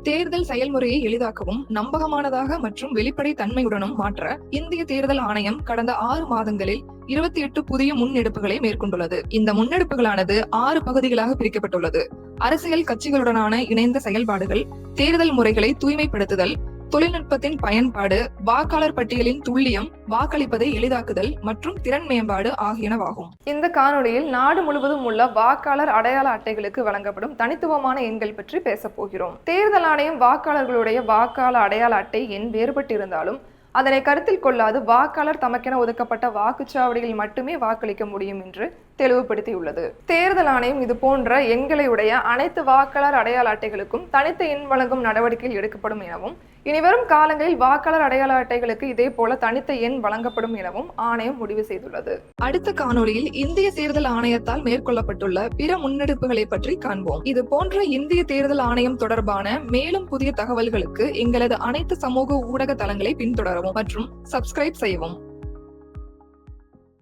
தேர்தல் செயல்முறையை எளிதாக்கவும் நம்பகமானதாக மற்றும் வெளிப்படை தன்மையுடனும் மாற்ற இந்திய தேர்தல் ஆணையம் கடந்த 6 மாதங்களில் 28 புதிய முன்னெடுப்புகளை மேற்கொண்டுள்ளது. இந்த முன்னெடுப்புகளானது 6 பகுதிகளாக பிரிக்கப்பட்டுள்ளது. அரசியல் கட்சிகளுடனான இணைந்த செயல்பாடுகள், தேர்தல் முறைகளை தூய்மைப்படுத்துதல், தொழில்நுட்பத்தின் பயன்பாடு, வாக்காளர் பட்டியலின் துல்லியம், வாக்களிப்பதை எளிதாக்குதல் மற்றும் திறன் மேம்பாடு ஆகியனவாகும். இந்த காணொளியில் நாடு முழுவதும் உள்ள வாக்காளர் அடையாள அட்டைகளுக்கு வழங்கப்படும் தனித்துவமான எண்கள் பற்றி பேச போகிறோம். தேர்தல் ஆணையம் வாக்காளர்களுடைய வாக்காளர் அடையாள அட்டை எண் வேறுபட்டிருந்தாலும் அதனை கருத்தில் கொள்ளாது வாக்காளர் தமக்கென ஒதுக்கப்பட்ட வாக்குச்சாவடியில் மட்டுமே வாக்களிக்க முடியும் என்று தெளிவுபடுத்தியுள்ளது. தேர்தல் ஆணையம் இது போன்ற எண்களை உடைய அனைத்து வாக்காளர் அடையாள அட்டைகளுக்கும் தனித்த எண் வழங்கும் நடவடிக்கைகள் எடுக்கப்படும் எனவும், இனிவரும் காலங்களில் வாக்காளர் அடையாள அட்டைகளுக்கு இதே போல தனித்த எண் வழங்கப்படும் எனவும் ஆணையம் முடிவு செய்துள்ளது. அடுத்த காணொளியில் இந்திய தேர்தல் ஆணையத்தால் மேற்கொள்ளப்பட்டுள்ள பிற முன்னெடுப்புகளை பற்றி காண்போம். இது போன்ற இந்திய தேர்தல் ஆணையம் தொடர்பான மேலும் புதிய தகவல்களுக்கு எங்களது அனைத்து சமூக ஊடக தளங்களை பின்தொடரவும் மற்றும் சப்ஸ்கிரைப் செய்யவும்.